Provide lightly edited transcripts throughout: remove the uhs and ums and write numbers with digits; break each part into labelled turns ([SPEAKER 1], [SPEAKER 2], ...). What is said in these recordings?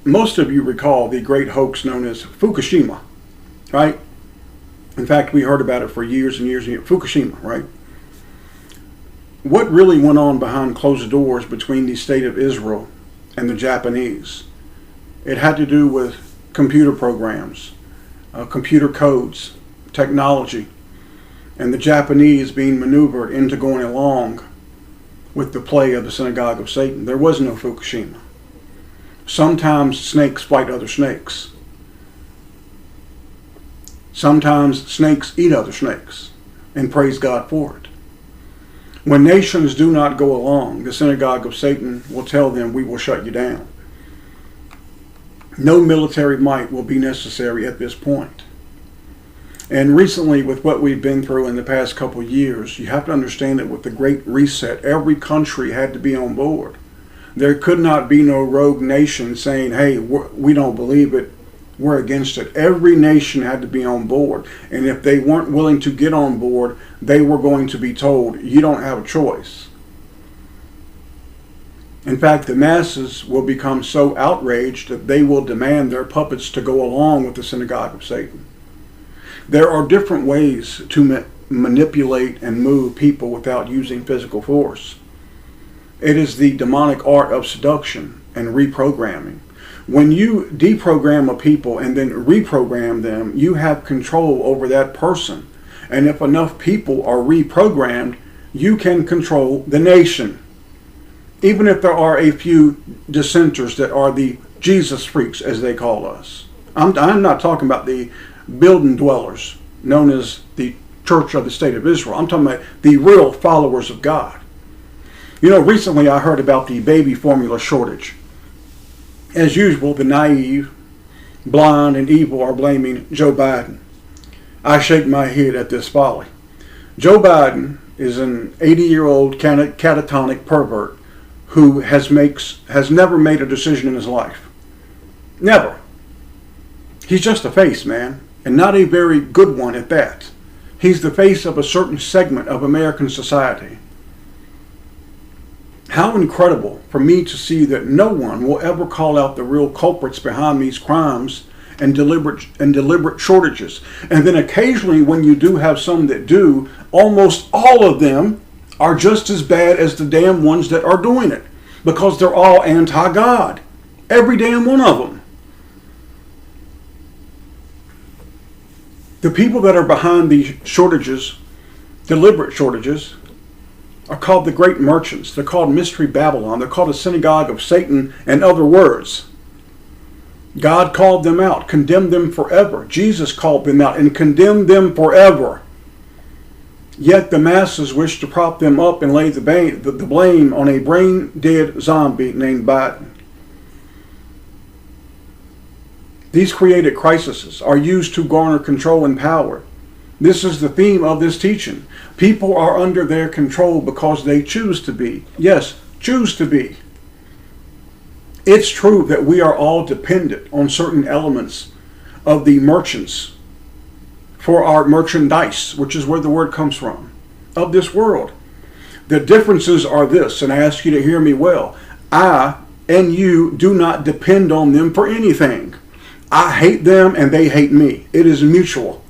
[SPEAKER 1] Most of you recall the great hoax known as Fukushima, right? In fact, we heard about it for years and years and years. Fukushima, right? What really went on behind closed doors between the state of Israel and the Japanese? It had to do with computer programs, computer codes, technology, and the Japanese being maneuvered into going along with the play of the synagogue of Satan. There was no Fukushima. Sometimes snakes fight other snakes. Sometimes snakes eat other snakes, and praise God for it. When nations do not go along, the synagogue of Satan will tell them, we will shut you down. No military might will be necessary at this point. And recently, with what we've been through in the past couple of years, you have to understand that with the Great Reset, every country had to be on board. There could not be no rogue nation saying, hey, we don't believe it, we're against it. Every nation had to be on board. And if they weren't willing to get on board, they were going to be told, you don't have a choice. In fact, the masses will become so outraged that they will demand their puppets to go along with the synagogue of Satan. There are different ways to manipulate and move people without using physical force. It is the demonic art of seduction and reprogramming. When you deprogram a people and then reprogram them, you have control over that person. And if enough people are reprogrammed, you can control the nation. Even if there are a few dissenters that are the Jesus freaks, as they call us. I'm not talking about the building dwellers, known as the Church of the State of Israel. I'm talking about the real followers of God. You know, recently I heard about the baby formula shortage. As usual, the naive, blind, and evil are blaming Joe Biden. I shake my head at this folly. Joe Biden is an 80-year-old catatonic pervert who has never made a decision in his life. Never. He's just a face, man, and not a very good one at that. He's the face of a certain segment of American society. How incredible for me to see that no one will ever call out the real culprits behind these crimes and deliberate shortages. And then occasionally when you do have some that do, almost all of them are just as bad as the damn ones that are doing it. Because they're all anti-God. Every damn one of them. The people that are behind these shortages, deliberate shortages, are called the great merchants. They're called Mystery Babylon. They're called the synagogue of Satan and other words. God called them out, condemned them forever. Jesus called them out and condemned them forever. Yet the masses wish to prop them up and lay the blame on a brain-dead zombie named Biden. These created crises are used to garner control and power. This is the theme of this teaching. People are under their control because they choose to be. Yes, choose to be. It's true that we are all dependent on certain elements of the merchants for our merchandise, which is where the word comes from, of this world. The differences are this, and I ask you to hear me well. I and you do not depend on them for anything. I hate them and they hate me. It is mutual.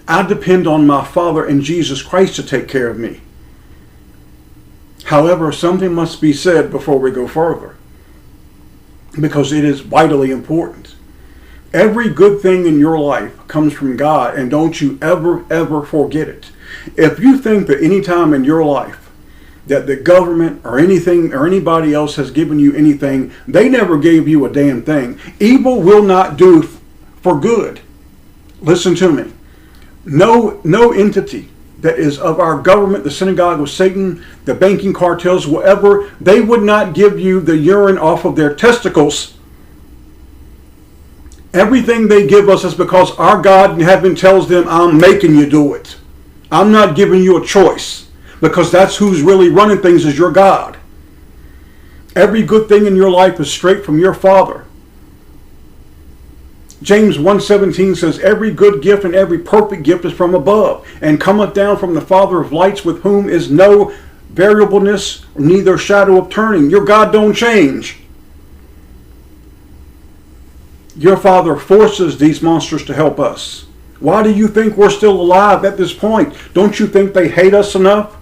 [SPEAKER 1] I depend on my Father and Jesus Christ to take care of me. However, something must be said before we go further, because it is vitally important. Every good thing in your life comes from God, and don't you ever forget it. If you think that any time in your life that the government or anything or anybody else has given you anything, they never gave you a damn thing. Evil will not do for good. Listen to me. No entity that is of our government, the synagogue of Satan, the banking cartels, whatever, they would not give you the urine off of their testicles. Everything they give us is because our God in heaven tells them, I'm making you do it. I'm not giving you a choice, because that's who's really running things, is your God. Every good thing in your life is straight from your Father. James 1:17 says, every good gift and every perfect gift is from above, and cometh down from the Father of lights, with whom is no variableness, neither shadow of turning. Your God don't change. Your Father forces these monsters to help us. Why do you think we're still alive at this point? Don't you think they hate us enough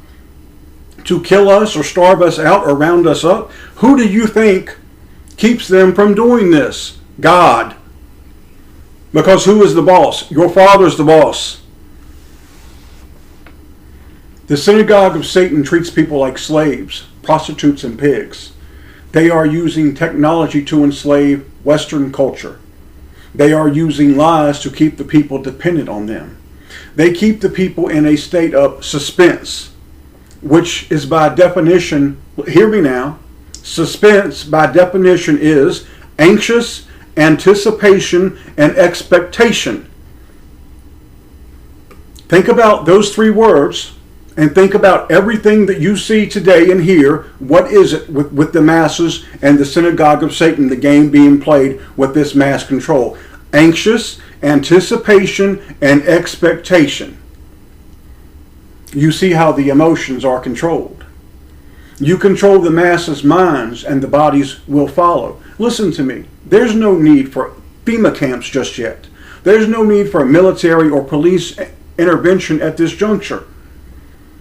[SPEAKER 1] to kill us or starve us out or round us up? Who do you think keeps them from doing this? God. Because who is the boss? Your Father's the boss. The synagogue of Satan treats people like slaves, prostitutes, and pigs. They are using technology to enslave Western culture. They are using lies to keep the people dependent on them. They keep the people in a state of suspense, which is by definition, hear me now, suspense by definition is anxious anticipation and expectation. Think about those three words and think about everything that you see today and hear. What is it with the masses and the synagogue of Satan, the game being played with this mass control? Anxious, anticipation, and expectation. You see how the emotions are controlled. You control the masses' minds and the bodies will follow. Listen to me. There's no need for FEMA camps just yet. There's no need for military or police intervention at this juncture.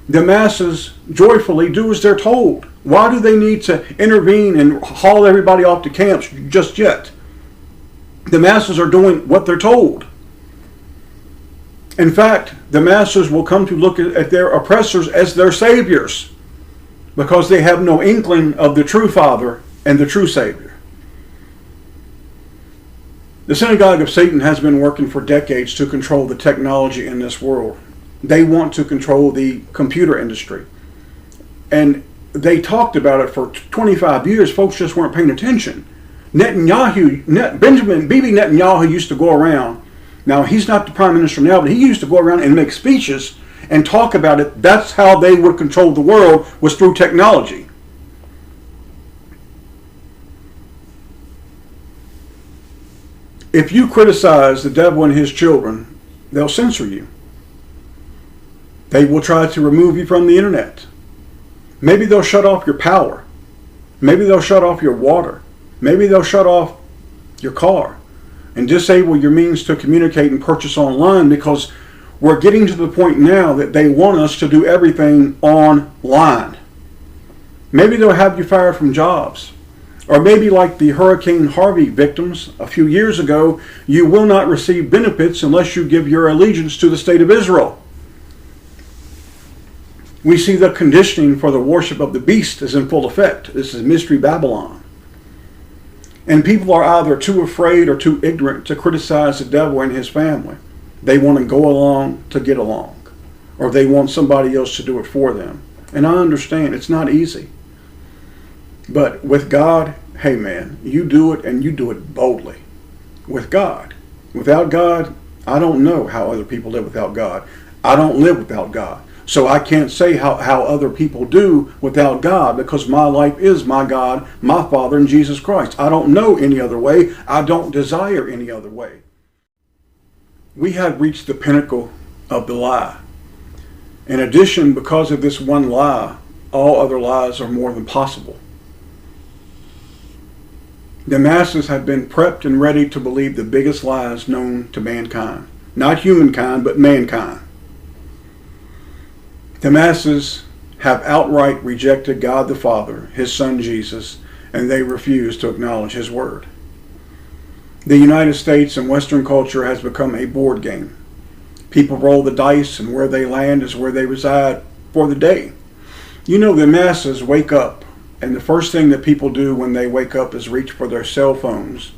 [SPEAKER 1] The masses joyfully do as they're told. Why do they need to intervene and haul everybody off to camps just yet? The masses are doing what they're told. In fact, the masses will come to look at their oppressors as their saviors because they have no inkling of the true Father and the true Savior. The synagogue of Satan has been working for decades to control the technology in this world. They want to control the computer industry. And they talked about it for 25 years. Folks just weren't paying attention. Benjamin Bibi Netanyahu used to go around. Now, he's not the prime minister now, but he used to go around and make speeches and talk about it. That's how they would control the world, was through technology. If you criticize the devil and his children, they'll censor you. They will try to remove you from the internet. Maybe they'll shut off your power. Maybe they'll shut off your water. Maybe they'll shut off your car and disable your means to communicate and purchase online, because we're getting to the point now that they want us to do everything online. Maybe they'll have you fired from jobs. Or maybe like the Hurricane Harvey victims a few years ago, you will not receive benefits unless you give your allegiance to the state of Israel. We see the conditioning for the worship of the beast is in full effect. This is Mystery Babylon. And people are either too afraid or too ignorant to criticize the devil and his family. They want to go along to get along, or they want somebody else to do it for them. And I understand it's not easy. But with God, hey man, you do it, and you do it boldly. With God. Without God, I don't know how other people live without God. I don't live without God. So I can't say how other people do without God, because my life is my God, my Father, and Jesus Christ. I don't know any other way. I don't desire any other way. We have reached the pinnacle of the lie. In addition, because of this one lie, all other lies are more than possible. The masses have been prepped and ready to believe the biggest lies known to mankind. Not humankind, but mankind. The masses have outright rejected God the Father, His Son Jesus, and they refuse to acknowledge His Word. The United States and Western culture has become a board game. People roll the dice, and where they land is where they reside for the day. You know, the masses wake up, and the first thing that people do when they wake up is reach for their cell phones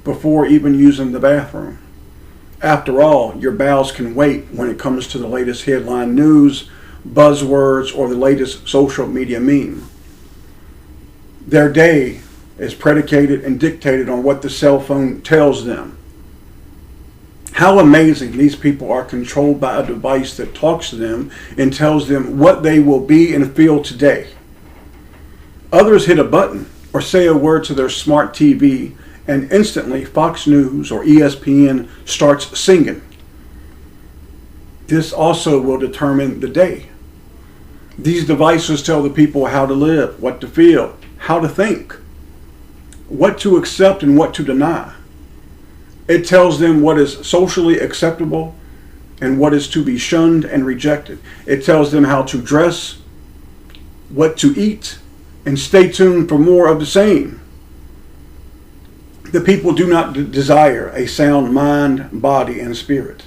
[SPEAKER 1] before even using the bathroom. After all, your bowels can wait when it comes to the latest headline news, buzzwords, or the latest social media meme. Their day is predicated and dictated on what the cell phone tells them. How amazing these people are controlled by a device that talks to them and tells them what they will be and feel today. Others hit a button or say a word to their smart TV, and instantly Fox News or ESPN starts singing. This also will determine the day. These devices tell the people how to live, what to feel, how to think, what to accept and what to deny. It tells them what is socially acceptable and what is to be shunned and rejected. It tells them how to dress, what to eat, and stay tuned for more of the same. The people do not desire a sound mind, body, and spirit.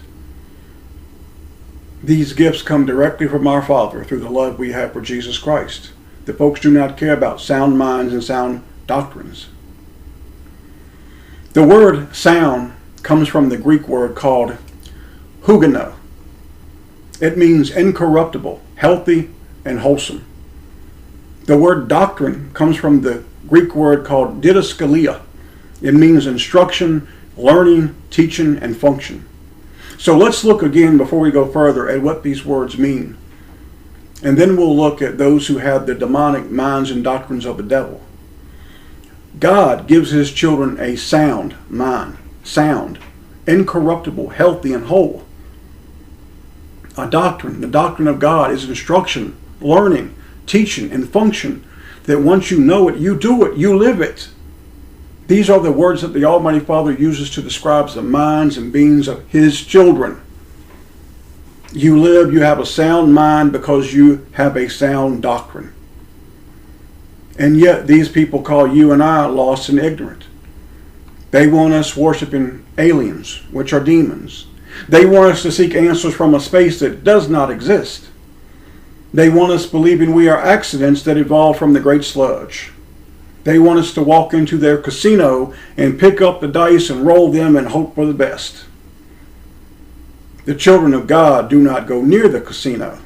[SPEAKER 1] These gifts come directly from our Father through the love we have for Jesus Christ. The folks do not care about sound minds and sound doctrines. The word sound comes from the Greek word called hugino. It means incorruptible, healthy, and wholesome. The word doctrine comes from the Greek word called didaskalia. It means instruction, learning, teaching, and function. So let's look again before we go further at what these words mean. And then we'll look at those who have the demonic minds and doctrines of the devil. God gives his children a sound mind, sound, incorruptible, healthy, and whole. A doctrine, the doctrine of God, is instruction, learning, teaching, and function that once you know it, you do it, you live it. These are the words that the Almighty Father uses to describe the minds and beings of his children. You live, you have a sound mind because you have a sound doctrine. And yet these people call you and I lost and ignorant. They want us worshiping aliens, which are demons. They want us to seek answers from a space that does not exist. They want us believing we are accidents that evolved from the great sludge. They want us to walk into their casino and pick up the dice and roll them and hope for the best. The children of God do not go near the casino.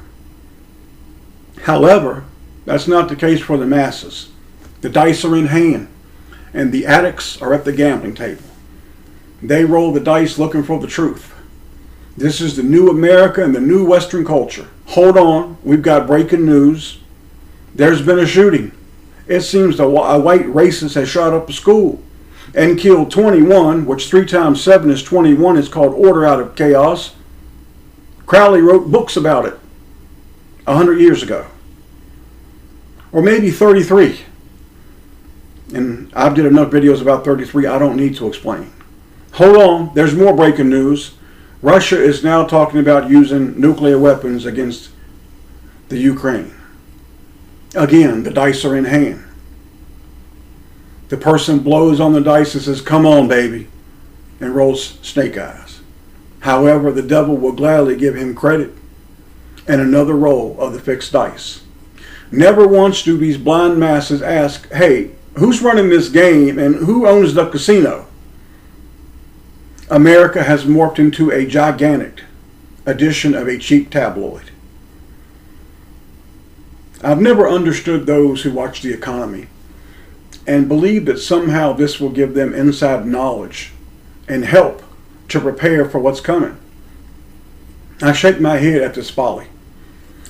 [SPEAKER 1] However, that's not the case for the masses. The dice are in hand, and the addicts are at the gambling table. They roll the dice looking for the truth. This is the new America and the new Western culture. Hold on, we've got breaking news. There's been a shooting. It seems a white racist has shot up a school and killed 21, which 3 times 7 is 21. It's called order out of chaos. Crowley wrote books about it 100 years ago. Or maybe 33. And I've did enough videos about 33, I don't need to explain. Hold on, there's more breaking news. Russia is now talking about using nuclear weapons against the Ukraine. Again, the dice are in hand. The person blows on the dice and says, "Come on, baby," and rolls snake eyes. However, the devil will gladly give him credit and another roll of the fixed dice. Never once do these blind masses ask, "Hey, who's running this game and who owns the casino?" America has morphed into a gigantic edition of a cheap tabloid. I've never understood those who watch the economy and believe that somehow this will give them inside knowledge and help to prepare for what's coming. I shake my head at this folly.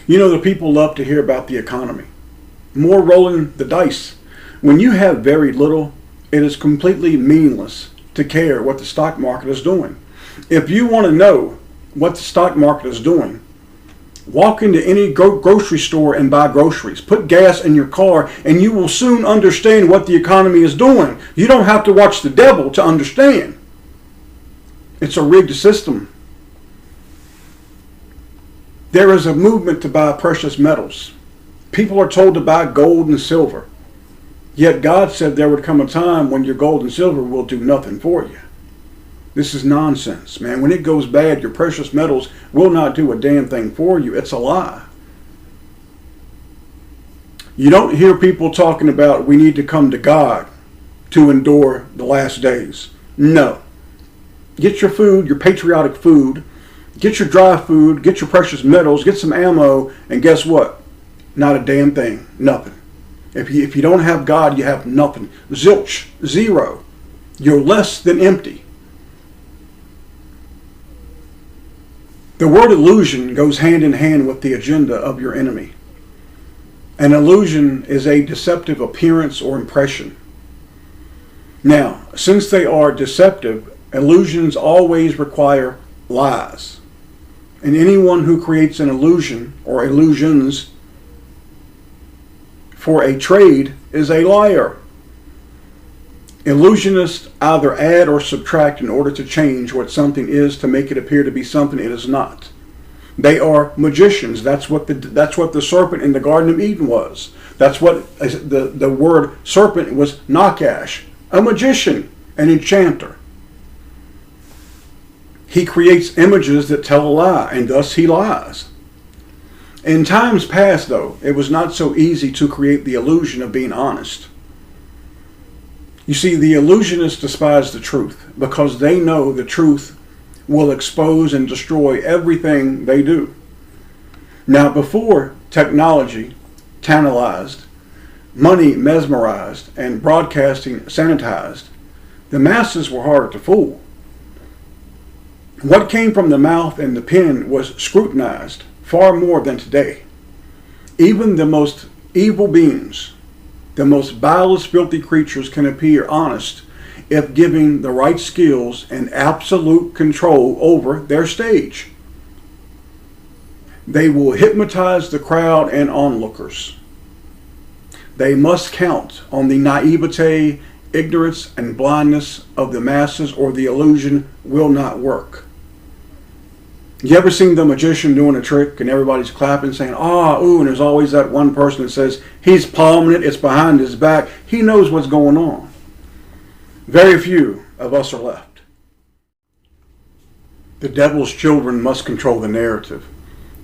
[SPEAKER 1] You know, the people love to hear about the economy. More rolling the dice. When you have very little, it is completely meaningless to care what the stock market is doing. If you want to know what the stock market is doing, walk into any grocery store and buy groceries. Put gas in your car and you will soon understand what the economy is doing. You don't have to watch the devil to understand. It's a rigged system. There is a movement to buy precious metals. People are told to buy gold and silver. Yet God said there would come a time when your gold and silver will do nothing for you. This is nonsense, man. When it goes bad, your precious metals will not do a damn thing for you. It's a lie. You don't hear people talking about we need to come to God to endure the last days. No. Get your food, your patriotic food. Get your dry food. Get your precious metals. Get some ammo. And guess what? Not a damn thing. Nothing. If you don't have God, you have nothing. Zilch. Zero. You're less than empty. The word illusion goes hand in hand with the agenda of your enemy. An illusion is a deceptive appearance or impression. Now, since they are deceptive, illusions always require lies. And anyone who creates an illusion or illusions for a trade is a liar. Illusionists either add or subtract in order to change what something is to make it appear to be something it is not. They are magicians. That's what the serpent in the Garden of Eden was. That's what the word serpent was, Nakash, a magician, an enchanter. He creates images that tell a lie, and thus he lies. In times past, though, it was not so easy to create the illusion of being honest. You see, the illusionists despise the truth because they know the truth will expose and destroy everything they do. Now, before technology tantalized, money mesmerized, and broadcasting sanitized, the masses were harder to fool. What came from the mouth and the pen was scrutinized far more than today. Even the most evil beings, the most vilest, filthy creatures can appear honest if given the right skills and absolute control over their stage. They will hypnotize the crowd and onlookers. They must count on the naivete, ignorance, and blindness of the masses, or the illusion will not work. You ever seen the magician doing a trick and everybody's clapping saying, ah, ooh, and there's always that one person that says, he's palming it, it's behind his back. He knows what's going on. Very few of us are left. The devil's children must control the narrative.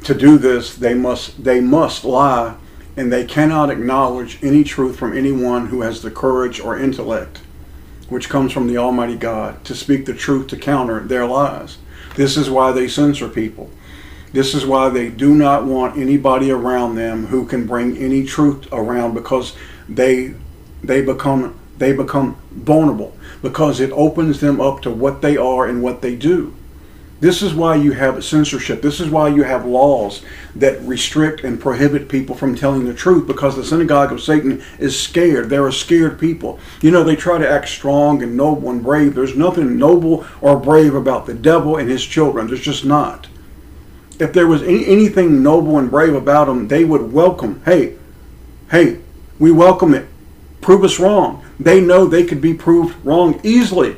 [SPEAKER 1] To do this, they must lie, and they cannot acknowledge any truth from anyone who has the courage or intellect, which comes from the Almighty God, to speak the truth to counter their lies. This is why they censor people. This is why they do not want anybody around them who can bring any truth around, because they become vulnerable, because it opens them up to what they are and what they do. This is why you have censorship. This is why you have laws that restrict and prohibit people from telling the truth, because the synagogue of Satan is scared. They're a scared people. You know, they try to act strong and noble and brave. There's nothing noble or brave about the devil and his children. There's just not. If there was anything noble and brave about them, they would welcome, hey, we welcome it. Prove us wrong. They know they could be proved wrong easily.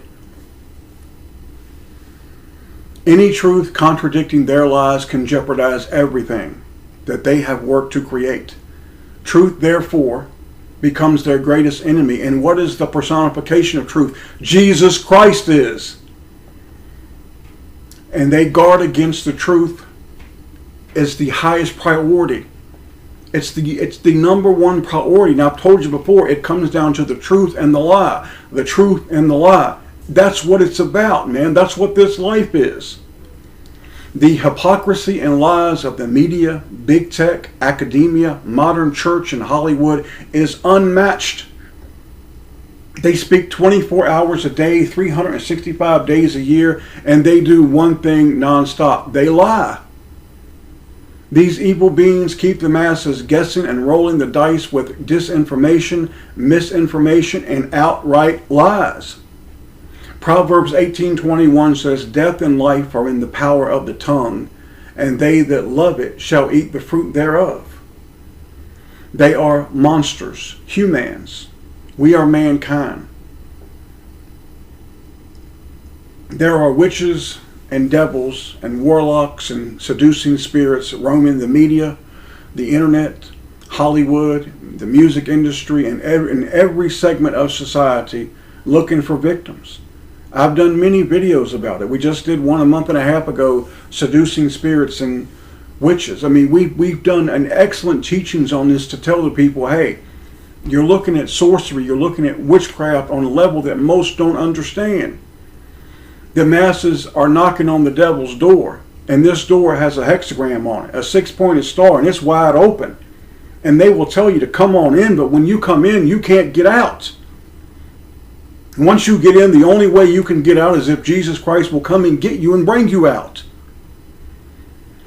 [SPEAKER 1] Any truth contradicting their lies can jeopardize everything that they have worked to create. Truth, therefore, becomes their greatest enemy. And what is the personification of truth? Jesus Christ is. And they guard against the truth as the highest priority. It's the number one priority. Now, I've told you before, it comes down to the truth and the lie. The truth and the lie. That's what it's about, man. That's what this life is. The hypocrisy and lies of the media, big tech, academia, modern church, and Hollywood is unmatched. They speak 24 hours a day, 365 days a year, and they do one thing nonstop. They lie. These evil beings keep the masses guessing and rolling the dice with disinformation, misinformation, and outright lies. Proverbs 18:21 says, death and life are in the power of the tongue, and they that love it shall eat the fruit thereof. They are monsters, humans. We are mankind. There are witches and devils and warlocks and seducing spirits roaming the media, the internet, Hollywood, the music industry, and in every segment of society, looking for victims. I've done many videos about it. We just did one a month and a half ago, seducing spirits and witches. I mean, we've done an excellent teachings on this to tell the people, hey, you're looking at sorcery, you're looking at witchcraft on a level that most don't understand. The masses are knocking on the devil's door, and this door has a hexagram on it, a 6-pointed star, and it's wide open. And they will tell you to come on in, but when you come in, you can't get out. Once you get in, the only way you can get out is if Jesus Christ will come and get you and bring you out.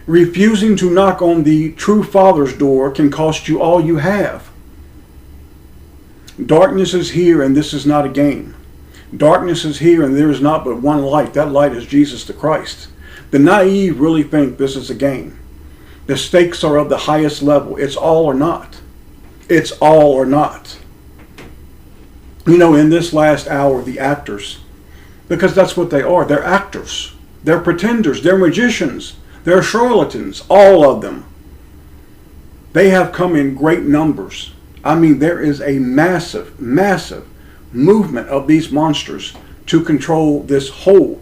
[SPEAKER 1] Refusing to knock on the true Father's door can cost you all you have. Darkness is here, and this is not a game. Darkness is here, and there is not but one light. That light is Jesus the Christ. The naive really think this is a game. The stakes are of the highest level. It's all or not. It's all or not. In this last hour, the actors, because that's what they are. They're actors. They're pretenders. They're magicians. They're charlatans. All of them. They have come in great numbers. I mean, there is a massive, massive movement of these monsters to control this whole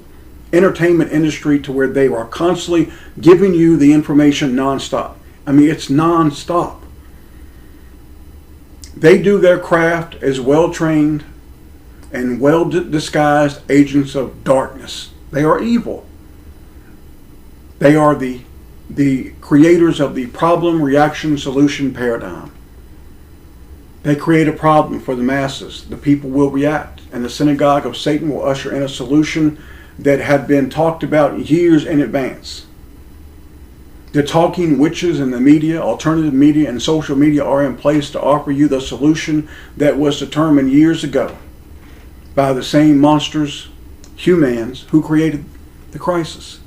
[SPEAKER 1] entertainment industry, to where they are constantly giving you the information nonstop. I mean, it's nonstop. They do their craft as well-trained and well-disguised agents of darkness. They are evil. They are the creators of the problem, reaction, solution paradigm. They create a problem for the masses. The people will react, and the synagogue of Satan will usher in a solution that had been talked about years in advance. The talking witches in the media, alternative media, and social media are in place to offer you the solution that was determined years ago by the same monsters, humans, who created the crisis.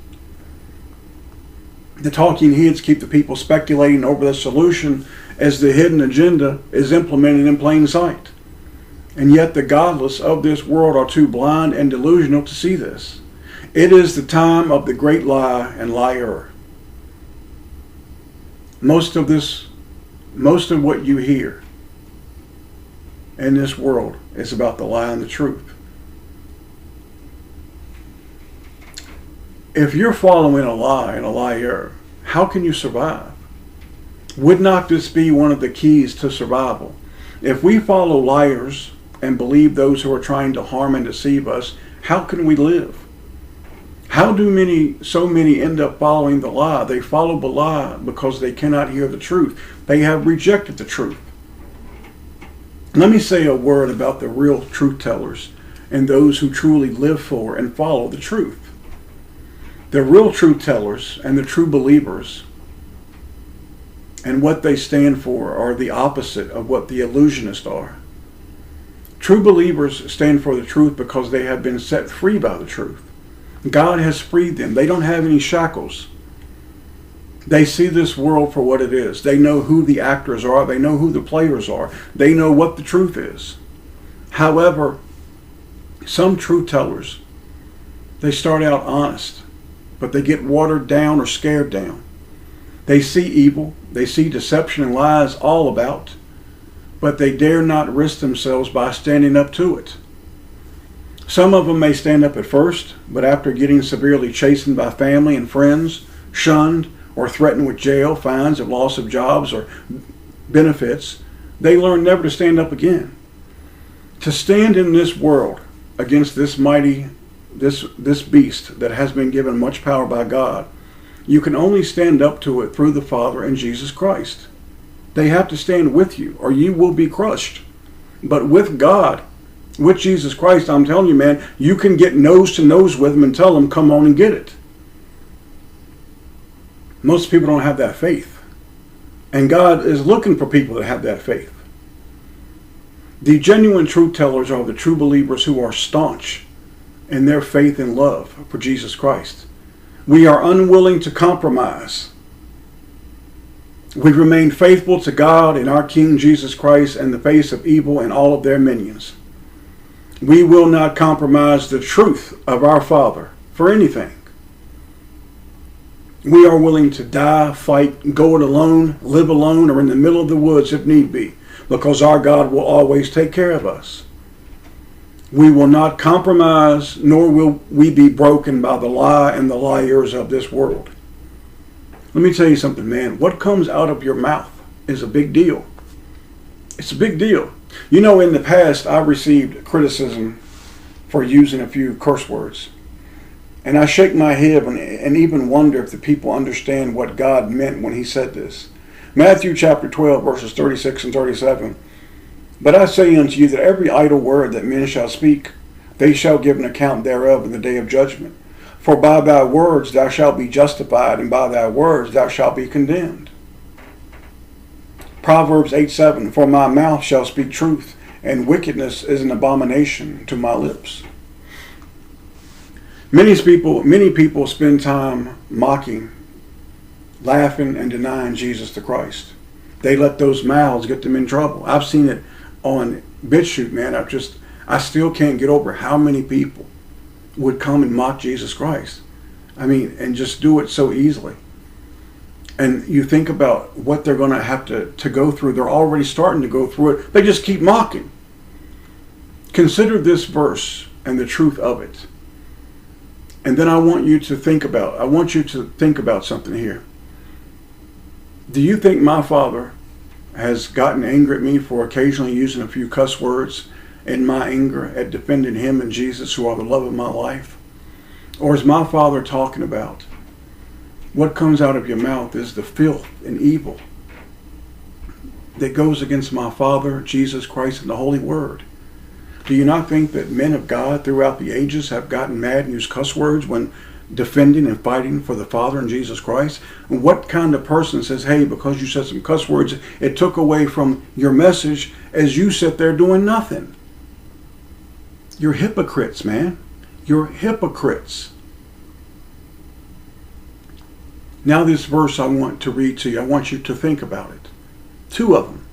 [SPEAKER 1] The talking heads keep the people speculating over the solution as the hidden agenda is implemented in plain sight. And yet the godless of this world are too blind and delusional to see this. It is the time of the great lie and liar. Most of what you hear in this world is about the lie and the truth. If you're following a lie and a liar, how can you survive? Would not this be one of the keys to survival? If we follow liars and believe those who are trying to harm and deceive us, how can we live? How do so many end up following the lie? They follow the lie because they cannot hear the truth. They have rejected the truth. Let me say a word about the real truth tellers and those who truly live for and follow the truth. The real truth tellers and the true believers and what they stand for are the opposite of what the illusionists are. True believers stand for the truth because they have been set free by the truth. God has freed them. They don't have any shackles. They see this world for what it is. They know who the actors are. They know who the players are. They know what the truth is. However, some truth tellers, they start out honest, but they get watered down or scared down. They see evil. They see deception and lies all about, but they dare not risk themselves by standing up to it. Some of them may stand up at first, but after getting severely chastened by family and friends, shunned, or threatened with jail, fines, and loss of jobs or benefits, they learn never to stand up again. To stand in this world against this this beast that has been given much power by God, you can only stand up to it through the Father and Jesus Christ. They have to stand with you, or you will be crushed. But with God, with Jesus Christ, I'm telling you, man, you can get nose to nose with him and tell him, come on and get it. Most people don't have that faith. And God is looking for people that have that faith. The genuine truth tellers are the true believers who are staunch in their faith and love for Jesus Christ. We are unwilling to compromise. We remain faithful to God and our King Jesus Christ in the face of evil and all of their minions. We will not compromise the truth of our Father for anything. We are willing to die, fight, go it alone, live alone, or in the middle of the woods if need be, because our God will always take care of us. We will not compromise, nor will we be broken by the lie and the liars of this world. Let me tell you something, man. What comes out of your mouth is a big deal. It's a big deal. You know, in the past, I received criticism for using a few curse words. And I shake my head and even wonder if the people understand what God meant when he said this. Matthew chapter 12, verses 36 and 37. But I say unto you that every idle word that men shall speak, they shall give an account thereof in the day of judgment. For by thy words thou shalt be justified, and by thy words thou shalt be condemned. Proverbs 8:7, for my mouth shall speak truth, and wickedness is an abomination to my lips. Many people spend time mocking, laughing, and denying Jesus the Christ. They let those mouths get them in trouble. I've seen it on BitChute, man. I still can't get over how many people would come and mock Jesus Christ. I mean, and just do it so easily. And you think about what they're going to have to go through. They're already starting to go through it. They just keep mocking. Consider this verse and the truth of it. And then I want you to think about something here. Do you think my Father has gotten angry at me for occasionally using a few cuss words in my anger at defending him and Jesus, who are the love of my life? Or is my Father talking about what comes out of your mouth is the filth and evil that goes against my Father, Jesus Christ, and the Holy Word? Do you not think that men of God throughout the ages have gotten mad and used cuss words when defending and fighting for the Father and Jesus Christ? And what kind of person says, hey, because you said some cuss words, it took away from your message as you sit there doing nothing? You're hypocrites, man. You're hypocrites. Now this verse I want to read to you. I want you to think about it. Two of them.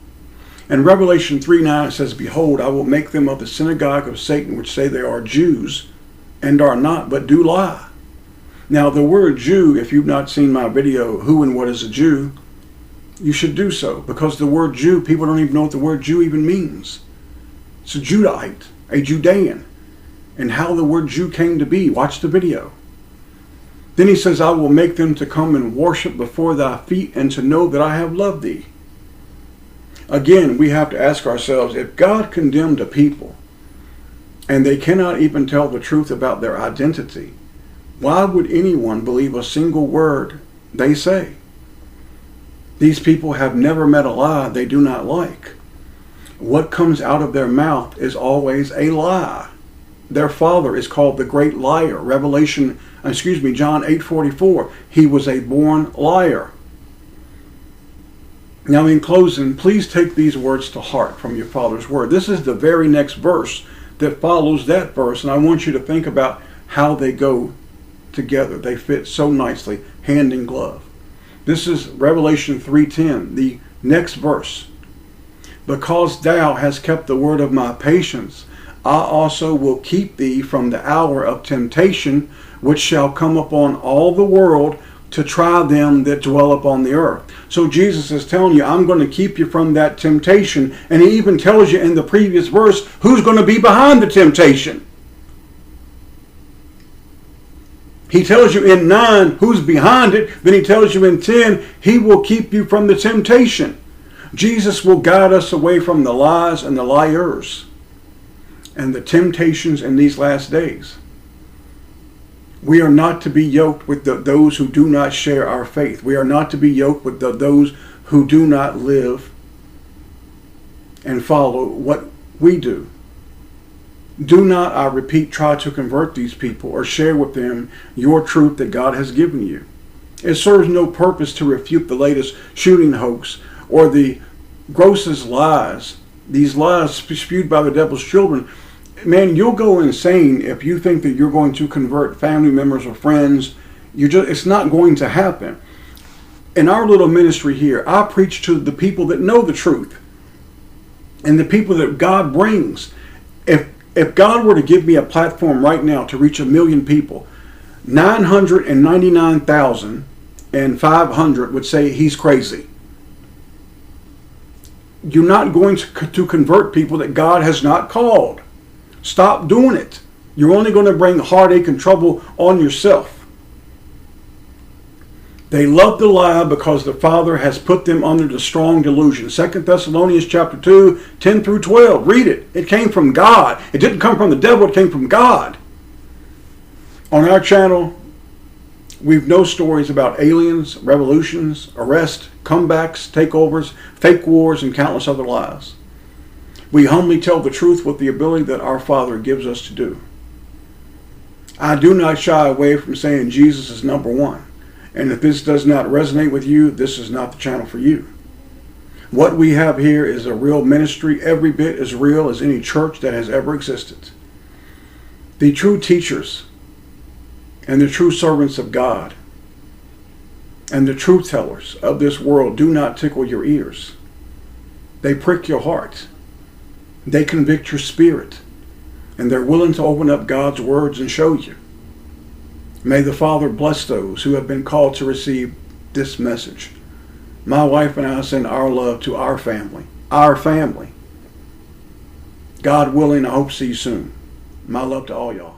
[SPEAKER 1] In Revelation 3:9 it says, behold, I will make them of the synagogue of Satan, which say they are Jews, and are not, but do lie. Now the word Jew, if you've not seen my video, Who and What is a Jew, you should do so, because the word Jew, people don't even know what the word Jew even means. It's a Judahite, a Judean, and how the word Jew came to be. Watch the video. Then he says, I will make them to come and worship before thy feet, and to know that I have loved thee. Again, we have to ask ourselves, if God condemned a people, and they cannot even tell the truth about their identity, why would anyone believe a single word they say? These people have never met a lie they do not like. What comes out of their mouth is always a lie. Their father is called the great liar. John 8:44. He was a born liar. Now in closing, please take these words to heart from your Father's word. This is the very next verse that follows that verse, and I want you to think about how they go together. They fit so nicely, hand in glove. This is Revelation 3:10, the next verse. Because thou hast kept the word of my patience, I also will keep thee from the hour of temptation, which shall come upon all the world to try them that dwell upon the earth. So Jesus is telling you, I'm going to keep you from that temptation. And he even tells you in the previous verse who's going to be behind the temptation. He tells you in 9 who's behind it. Then he tells you in 10, he will keep you from the temptation. Jesus will guide us away from the lies and the liars and the temptations in these last days. We are not to be yoked with those who do not share our faith. We are not to be yoked with those who do not live and follow what we do. Do not, I repeat, try to convert these people or share with them your truth that God has given you. It serves no purpose to refute the latest shooting hoax or the grossest lies, these lies spewed by the devil's children. Man, you'll go insane if you think that you're going to convert family members or friends. It's not going to happen. In our little ministry here, I preach to the people that know the truth and the people that God brings. If God were to give me a platform right now to reach 1 million people, 999,500 would say he's crazy. You're not going to convert people that God has not called. Stop doing it. You're only going to bring heartache and trouble on yourself. They love the lie because the Father has put them under the strong delusion. 2 Thessalonians chapter 2, 10 through 12. Read it. It came from God. It didn't come from the devil. It came from God. On our channel, we've no stories about aliens, revolutions, arrests, comebacks, takeovers, fake wars, and countless other lies. We humbly tell the truth with the ability that our Father gives us to do. I do not shy away from saying Jesus is number one. And if this does not resonate with you, this is not the channel for you. What we have here is a real ministry, every bit as real as any church that has ever existed. The true teachers and the true servants of God and the truth tellers of this world do not tickle your ears. They prick your heart. They convict your spirit. and they're willing to open up God's words and show you. May the Father bless those who have been called to receive this message. My wife and I send our love to our family. Our family. God willing, I hope to see you soon. My love to all y'all.